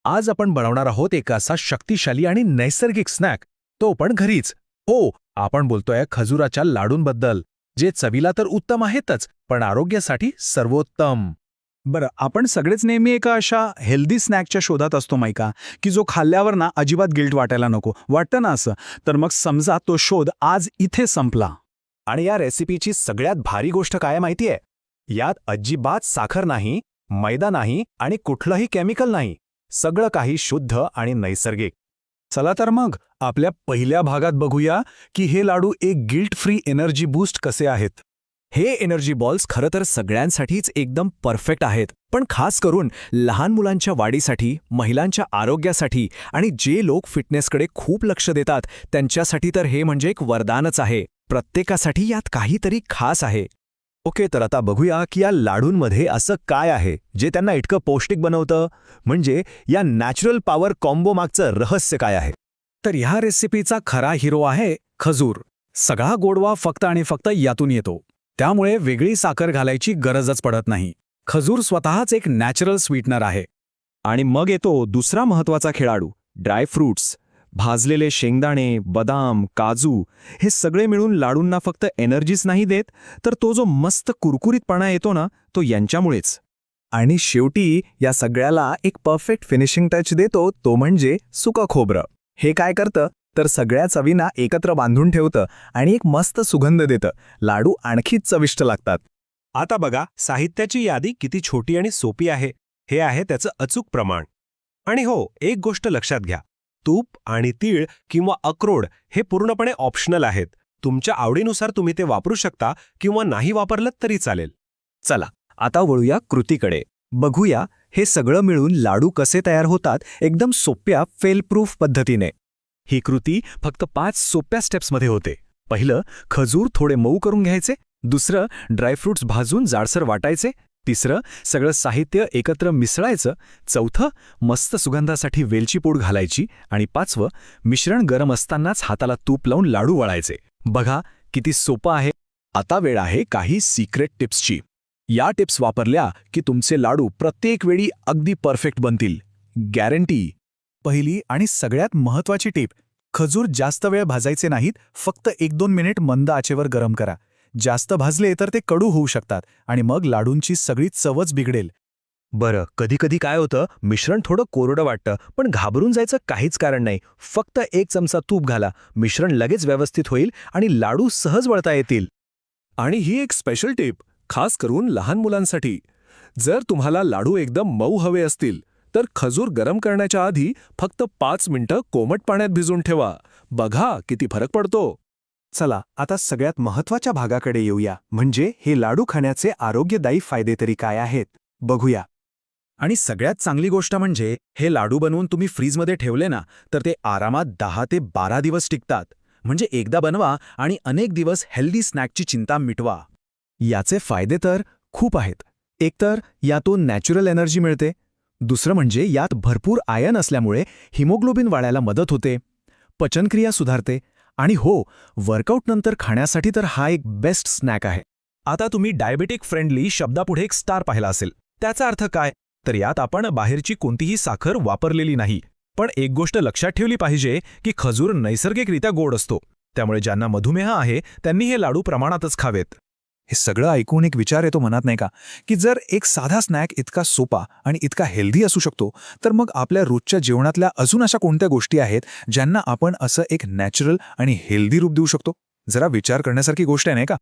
आज आपण बनवणार आहोत एक असा शक्तिशाली आणि नैसर्गिक स्नॅक, तो पण घरीच. हो, आपण बोलतोय खजुराच्या लाडूंबद्दल, जे चवीला तर उत्तम आहेतच, पण आरोग्यासाठी सर्वोत्तम. बरं, आपण सगळेच नेहमी एका अशा हेल्दी स्नॅकच्या शोधात असतो माहिती का, की जो खाल्ल्यावर ना अजिबात गिल्ट वाटायला नको, वाटतं ना असं. तर मग समजा तो शोध आज इथे संपला. आणि या रेसिपीची सगळ्यात भारी गोष्ट काय माहितीये? यात अजिबात साखर नाही, मैदा नाही आणि कुठलंही केमिकल नाही. सगळं काही शुद्ध आणि नैसर्गिक. चला तर मग आपल्या पहिल्या भागात बघूया की हे लाडू एक गिल्ट फ्री एनर्जी बूस्ट कसे आहेत. हे एनर्जी बॉल्स खरं तर सगळ्यांसाठीच एकदम परफेक्ट आहेत, पण खास करून लहान मुलांच्या वाढीसाठी, महिलांच्या आरोग्यासाठी आणि जे लोक फिटनेसकडे खूप लक्ष देतात त्यांच्यासाठी तर हे म्हणजे एक वरदानच आहे. प्रत्येकासाठी यात काहीतरी खास आहे. ओके, तर आता बघूया की या लाडूंमध्ये असं काय आहे जे त्यांना इतकं पौष्टिक बनवतं. म्हणजे या नॅचरल पॉवर कॉम्बो मागचं रहस्य काय आहे? तर ह्या रेसिपीचा खरा हिरो आहे खजूर. सगळा गोडवा फक्त आणि फक्त यातून येतो. त्यामुळे वेगळी साखर घालायची गरजच पडत नाही. खजूर स्वतःच एक नॅचरल स्वीटनर आहे. आणि मग येतो दुसरा महत्त्वाचा खेळाडू, ड्रायफ्रूट्स. भाजलेले शेंगदाणे, बदाम, काजू हे सगळे मिळून लाडूंना फक्त एनर्जीच नाही देत, तर तो जो मस्त कुरकुरीतपणा येतो ना, तो यांच्यामुळेच. आणि शेवटी या सगळ्याला एक परफेक्ट फिनिशिंग टच देतो, तो म्हणजे सुकं खोबरं. हे काय करतं तर सगळ्या चवींना एकत्र बांधून ठेवतं आणि एक मस्त सुगंध देतं. लाडू आणखीच चविष्ट लागतात. आता बघा, साहित्याची यादी किती छोटी आणि सोपी आहे. हे आहे त्याचं अचूक प्रमाण. आणि हो, एक गोष्ट लक्षात घ्या, तूप आणि तीळ किंवा अक्रोड हे पूर्णपणे ऑप्शनल आहेत. तुमच्या आवडीनुसार तुम्ही ते वापरू शकता किंवा नाही वापरलं तरी चालेल. चला आता वळूया कृतीकडे. बघूया हे सगळं मिळून लाडू कसे तयार होतात एकदम सोप्या फेलप्रूफ पद्धतीने. ही कृती फक्त 5 सोप्या स्टेप्समध्ये होते. पहिलं, खजूर थोडे मऊ करून घ्यायचे. दुसरं, ड्रायफ्रूट्स भाजून जाडसर वाटायचे. तिसरं, सगळं साहित्य एकत्र मिसळायचं. चौथं, मस्त सुगंधासाठी वेलची पूड घालायची. आणि पाचवं, मिश्रण गरम असतानाच हाताला तूप लावून लाडू वळायचे. बघा किती सोपं आहे. आता वेळ आहे काही सिक्रेट टिप्सची. या टिप्स वापरल्या की तुमचे लाडू प्रत्येक वेळी अगदी परफेक्ट बनतील, गॅरंटी. पहिली आणि सगळ्यात महत्त्वाची टीप, खजूर जास्त वेळ भाजायचे नाहीत, फक्त 1-2 मिनिट मंद आचेवर गरम करा. जास्त भाजले तर ते कडू होऊ शकतात आणि मग लाडूंची सगळी चवच बिघडेल. बरं, कधीकधी काय होतं, मिश्रण थोडं कोरडं वाटतं, पण घाबरून जायचं काहीच कारण नाही. फक्त 1 चमचा तूप घाला, मिश्रण लगेच व्यवस्थित होईल आणि लाडू सहज वळता येतील. आणि ही एक स्पेशल टिप, खास करून लहान मुलांसाठी. जर तुम्हाला लाडू एकदम मऊ हवे असतील, तर खजूर गरम करण्याच्या आधी फक्त 5 मिनिटं कोमट पाण्यात भिजवून ठेवा. बघा किती फरक पडतो. चला आता सगळ्यात महत्त्वाच्या भागाकडे येऊया, म्हणजे हे लाडू खाण्याचे आरोग्यदायी फायदे तरी काय आहेत, बघूया. आणि सगळ्यात चांगली गोष्ट म्हणजे हे लाडू बनवून तुम्ही फ्रीजमध्ये ठेवले ना, तर ते आरामात 10 ते 12 दिवस टिकतात. म्हणजे एकदा बनवा आणि अनेक दिवस हेल्दी स्नॅकची चिंता मिटवा. याचे फायदे तर खूप आहेत. एकतर यातून नॅचरल एनर्जी मिळते. दुसरं म्हणजे यात भरपूर आयर्न असल्यामुळे हिमोग्लोबिन वाढायला मदत होते, पचनक्रिया सुधारते आणि हो, वर्कआउटनंतर खाण्यासाठी तर हा एक बेस्ट स्नॅक आहे. आता तुम्ही डायबेटिक फ्रेंडली शब्दापुढे एक स्टार पाहिला असेल. त्याचा अर्थ काय? तर यात आपण बाहेरची कोणतीही साखर वापरलेली नाही. पण एक गोष्ट लक्षात ठेवली पाहिजे की खजूर नैसर्गिकरित्या गोड असतो. त्यामुळे ज्यांना मधुमेह आहे त्यांनी हे लाडू प्रमाणातच खावेत. हे सगळं ऐकून एक विचार येतो मनात नाही का, की जर एक साधा स्नॅक इतका सोपा आणि इतका हेल्दी असू शकतो, तर मग आपल्या रोजच्या जेवणातल्या अजून अशा कोणत्या गोष्टी आहेत ज्यांना आपण असं एक नॅचरल आणि हेल्दी रूप देऊ शकतो? जरा विचार करण्यासारखी गोष्ट आहे नाही का?